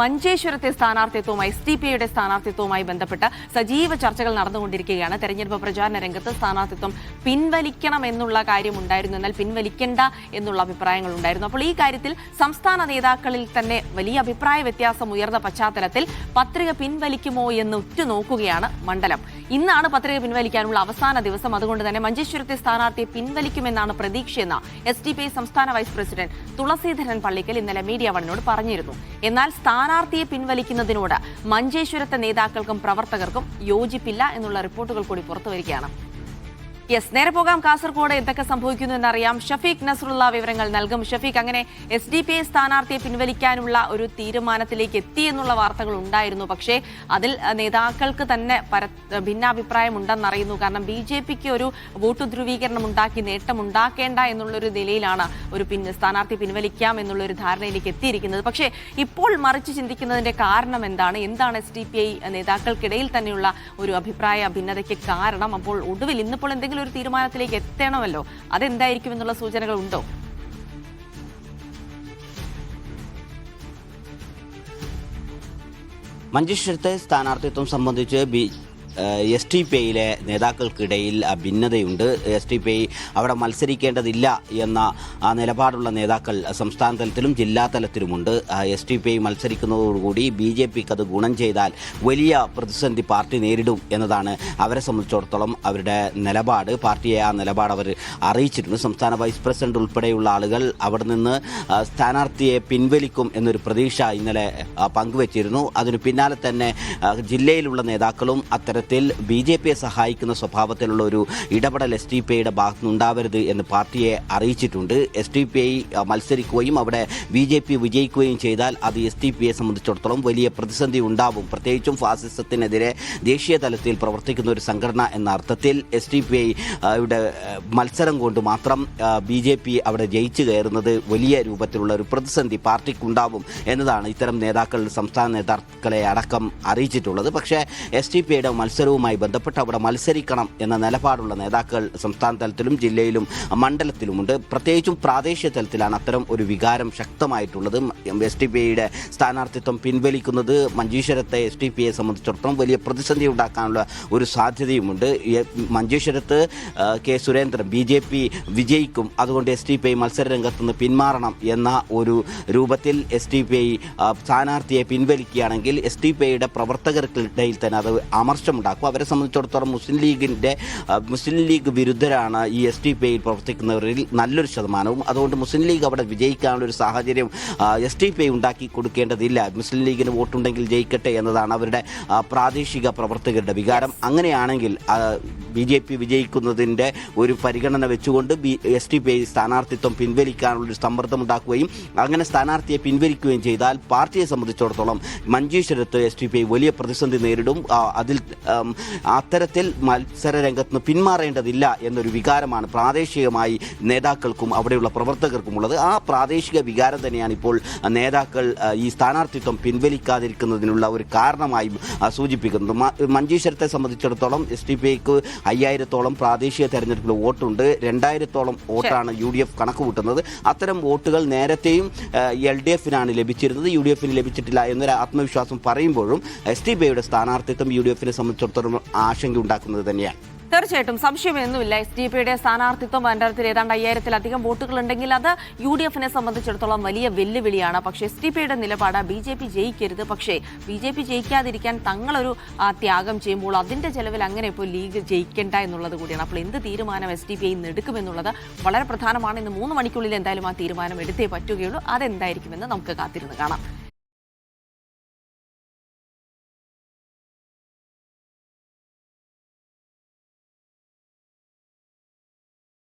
മഞ്ചേശ്വരത്തെ സ്ഥാനാർത്ഥിത്വവുമായി SDPIയുടെ സ്ഥാനാർത്ഥിത്വവുമായി ബന്ധപ്പെട്ട് സജീവ ചർച്ചകൾ നടന്നുകൊണ്ടിരിക്കുകയാണ്. തെരഞ്ഞെടുപ്പ് പ്രചാരണ രംഗത്ത് സ്ഥാനാർത്ഥിത്വം പിൻവലിക്കണമെന്നുള്ള കാര്യമുണ്ടായിരുന്നു, എന്നാൽ പിൻവലിക്കേണ്ട എന്നുള്ള അഭിപ്രായങ്ങൾ ഉണ്ടായിരുന്നു. അപ്പോൾ ഈ കാര്യത്തിൽ സംസ്ഥാന നേതാക്കളിൽ തന്നെ വലിയ അഭിപ്രായ വ്യത്യാസം ഉയർന്ന പശ്ചാത്തലത്തിൽ പത്രിക പിൻവലിക്കുമോ എന്ന് ഉറ്റുനോക്കുകയാണ് മണ്ഡലം. ഇന്നാണ് പത്രിക പിൻവലിക്കാനുള്ള അവസാന ദിവസം. അതുകൊണ്ട് തന്നെ മഞ്ചേശ്വരത്തെ സ്ഥാനാർത്ഥിയെ പിൻവലിക്കുമെന്നാണ് പ്രതീക്ഷയെന്ന് SDPI സംസ്ഥാന വൈസ് പ്രസിഡന്റ് തുളസീധരൻ പള്ളിക്കൽ ഇന്നലെ മീഡിയ വണ്ണിനോട് പറഞ്ഞിരുന്നു. എന്നാൽ സ്ഥാനാർത്ഥിയെ പിൻവലിക്കുന്നതിനോട് മഞ്ചേശ്വരത്തെ നേതാക്കൾക്കും പ്രവർത്തകർക്കും യോജിപ്പില്ല എന്നുള്ള റിപ്പോർട്ടുകൾ കൂടി പുറത്തുവരികയാണ്. നേരെ പോകാം. കാസർഗോഡ് എന്തൊക്കെ സംഭവിക്കുന്നു എന്നറിയാം. ഷഫീഖ് നസ്രുള്ള വിവരങ്ങൾ നൽകും. ഷഫീഖ്, അങ്ങനെ SDPI സ്ഥാനാർത്ഥിയെ പിൻവലിക്കാനുള്ള ഒരു തീരുമാനത്തിലേക്ക് എത്തി എന്നുള്ള വാർത്തകൾ ഉണ്ടായിരുന്നു. പക്ഷേ അതിൽ നേതാക്കൾക്ക് തന്നെ ഭിന്നാഭിപ്രായം ഉണ്ടെന്നറിയുന്നു. കാരണം BJPക്ക് ഒരു വോട്ട് ധ്രുവീകരണം ഉണ്ടാക്കി നേട്ടമുണ്ടാക്കേണ്ട എന്നുള്ളൊരു നിലയിലാണ് ഒരു സ്ഥാനാർത്ഥി പിൻവലിക്കാം എന്നുള്ളൊരു ധാരണയിലേക്ക് എത്തിയിരിക്കുന്നത്. പക്ഷേ ഇപ്പോൾ മറിച്ച് ചിന്തിക്കുന്നതിന്റെ കാരണം എന്താണ്? SDPI നേതാക്കൾക്കിടയിൽ തന്നെയുള്ള ഒരു അഭിപ്രായ ഭിന്നതയ്ക്ക് കാരണം? അപ്പോൾ ഒടുവിൽ ഇന്നിപ്പോൾ എന്തെങ്കിലും ഒരു തീരുമാനത്തിലേക്ക് എത്തണമല്ലോ, അതെന്തായിരിക്കും എന്നുള്ള സൂചനകൾ ഉണ്ടോ? മഞ്ചേശ്വരത്തെ സ്ഥാനാർത്ഥിത്വം സംബന്ധിച്ച് SDPIയിലെ നേതാക്കൾക്കിടയിൽ ഭിന്നതയുണ്ട്. SDPI അവിടെ മത്സരിക്കേണ്ടതില്ല എന്ന നിലപാടുള്ള നേതാക്കൾ സംസ്ഥാന തലത്തിലും ജില്ലാ തലത്തിലുമുണ്ട്. SDPI മത്സരിക്കുന്നതോടുകൂടി BJPക്ക് അത് ഗുണം ചെയ്താൽ വലിയ പ്രതിസന്ധി പാർട്ടി നേരിടും എന്നതാണ് അവരെ സംബന്ധിച്ചിടത്തോളം അവരുടെ നിലപാട്. പാർട്ടിയെ ആ നിലപാട് അവർ അറിയിച്ചിട്ടുണ്ട്. സംസ്ഥാന വൈസ് പ്രസിഡന്റ് ഉൾപ്പെടെയുള്ള ആളുകൾ അവിടെ നിന്ന് സ്ഥാനാർത്ഥിയെ പിൻവലിക്കും എന്നൊരു പ്രതീക്ഷ ഇന്നലെ പങ്കുവച്ചിരുന്നു. അതിനു പിന്നാലെ തന്നെ ജില്ലയിലുള്ള നേതാക്കളും അത്തരത്തിൽ BJPയെ സഹായിക്കുന്ന സ്വഭാവത്തിലുള്ള ഒരു ഇടപെടൽ SDPIയുടെ ഭാഗത്തുനിന്നുണ്ടാവരുത് എന്ന് പാർട്ടിയെ അറിയിച്ചിട്ടുണ്ട്. SDPI മത്സരിക്കുകയും അവിടെ BJP വിജയിക്കുകയും ചെയ്താൽ അത് SDPIയെ സംബന്ധിച്ചിടത്തോളം വലിയ പ്രതിസന്ധി ഉണ്ടാവും. പ്രത്യേകിച്ചും ഫാസിസത്തിനെതിരെ ദേശീയ തലത്തിൽ പ്രവർത്തിക്കുന്ന ഒരു സംഘടന എന്ന അർത്ഥത്തിൽ SDPIയുടെ മത്സരം കൊണ്ട് മാത്രം BJP അവിടെ ജയിച്ചു കയറുന്നത് വലിയ രൂപത്തിലുള്ള ഒരു പ്രതിസന്ധി പാർട്ടിക്കുണ്ടാവും എന്നതാണ് ഇത്തരം നേതാക്കൾ സംസ്ഥാന നേതാക്കളെ അടക്കം അറിയിച്ചിട്ടുള്ളത്. പക്ഷേ SDPIയുടെ മത്സരവുമായി ബന്ധപ്പെട്ട് അവിടെ മത്സരിക്കണം എന്ന നിലപാടുള്ള നേതാക്കൾ സംസ്ഥാന തലത്തിലും ജില്ലയിലും മണ്ഡലത്തിലുമുണ്ട്. പ്രത്യേകിച്ചും പ്രാദേശിക തലത്തിലാണ് അത്തരം ഒരു വികാരം ശക്തമായിട്ടുള്ളത്. SDPIയുടെ സ്ഥാനാർത്ഥിത്വം പിൻവലിക്കുന്നത് മഞ്ചേശ്വരത്തെ SDPIയെ സംബന്ധിച്ചിടത്തോളം വലിയ പ്രതിസന്ധി ഉണ്ടാക്കാനുള്ള ഒരു സാധ്യതയുമുണ്ട്. മഞ്ചേശ്വരത്ത് K. സുരേന്ദ്രൻ BJP വിജയിക്കും, അതുകൊണ്ട് SDPI മത്സര രംഗത്ത് നിന്ന് പിന്മാറണം എന്ന ഒരു രൂപത്തിൽ SDPI സ്ഥാനാർത്ഥിയെ പിൻവലിക്കുകയാണെങ്കിൽ SDPIയുടെ പ്രവർത്തകർക്കിടയിൽ തന്നെ അത് അമർഷമുണ്ടാക്കും. അവരെ സംബന്ധിച്ചിടത്തോളം മുസ്ലിം ലീഗ് വിരുദ്ധരാണ് ഈ SDPIയിൽ പ്രവർത്തിക്കുന്നവരിൽ നല്ലൊരു ശതമാനവും. അതുകൊണ്ട് മുസ്ലിം ലീഗ് അവിടെ വിജയിക്കാനുള്ള ഒരു സാഹചര്യം SDPI ഉണ്ടാക്കി കൊടുക്കേണ്ടതില്ല. മുസ്ലിം ലീഗിന് വോട്ടുണ്ടെങ്കിൽ ജയിക്കട്ടെ എന്നതാണ് അവരുടെ പ്രാദേശിക പ്രവർത്തകരുടെ വികാരം. അങ്ങനെയാണെങ്കിൽ BJP വിജയിക്കുന്നതിൻ്റെ ഒരു പരിഗണന വെച്ചുകൊണ്ട് SDPI സ്ഥാനാർത്ഥിത്വം പിൻവലിക്കാനുള്ളൊരു സമ്മർദ്ദമുണ്ടാക്കുകയും അങ്ങനെ സ്ഥാനാർത്ഥിയെ പിൻവലിക്കുകയും ചെയ്താൽ പാർട്ടിയെ സംബന്ധിച്ചിടത്തോളം മഞ്ചേശ്വരത്ത് SDPI വലിയ പ്രതിസന്ധി നേരിടും. അതിൽ അത്തരത്തിൽ മത്സര രംഗത്ത് നിന്ന് പിന്മാറേണ്ടതില്ല എന്നൊരു വികാരമാണ് പ്രാദേശികമായി നേതാക്കൾക്കും അവിടെയുള്ള പ്രവർത്തകർക്കുമുള്ളത്. ആ പ്രാദേശിക വികാരം തന്നെയാണ് ഇപ്പോൾ നേതാക്കൾ ഈ സ്ഥാനാർത്ഥിത്വം പിൻവലിക്കാതിരിക്കുന്നതിനുള്ള ഒരു കാരണമായി സൂചിപ്പിക്കുന്നത്. മഞ്ചേശ്വരത്തെ സംബന്ധിച്ചിടത്തോളം SDPIക്ക് 5000-ഓളം പ്രാദേശിക തെരഞ്ഞെടുപ്പിൽ വോട്ടുണ്ട്. 2000-ഓളം വോട്ടാണ് UDF കണക്ക് കൂട്ടുന്നത്. അത്തരം വോട്ടുകൾ നേരത്തെയും LDFനാണ് ലഭിച്ചിരുന്നത്, UDFന് ലഭിച്ചിട്ടില്ല എന്നൊരു ആത്മവിശ്വാസം പറയുമ്പോഴും SDPIയുടെ സ്ഥാനാർത്ഥിത്വം UDFനെ സംബന്ധിച്ചിടത്തോളം ആശങ്ക ഉണ്ടാക്കുന്നത് തന്നെയാണ്. തീർച്ചയായിട്ടും സംശയമൊന്നുമില്ല. SDPIയുടെ സ്ഥാനാർത്ഥിത്വം മണ്ഡലത്തിൽ ഏതാണ്ട് 5000-ലധികം വോട്ടുകൾ ഉണ്ടെങ്കിൽ അത് UDFനെ സംബന്ധിച്ചിടത്തോളം വലിയ വെല്ലുവിളിയാണ്. പക്ഷേ SDPIയുടെ നിലപാട് BJP ജയിക്കരുത്, പക്ഷേ BJP ജയിക്കാതിരിക്കാൻ തങ്ങളൊരു ത്യാഗം ചെയ്യുമ്പോൾ അതിന്റെ ചെലവിൽ അങ്ങനെ ഇപ്പോൾ ലീഗ് ജയിക്കേണ്ട എന്നുള്ളത് കൂടിയാണ്. അപ്പോൾ എന്ത് തീരുമാനം SDPI ഇന്ന് എടുക്കുമെന്നുള്ളത് വളരെ പ്രധാനമാണ്. ഇന്ന് 3 മണിക്കുള്ളിൽ എന്തായാലും ആ തീരുമാനം എടുത്തേ പറ്റുകയുള്ളൂ. അതെന്തായിരിക്കുമെന്ന് നമുക്ക് കാത്തിരുന്ന് കാണാം.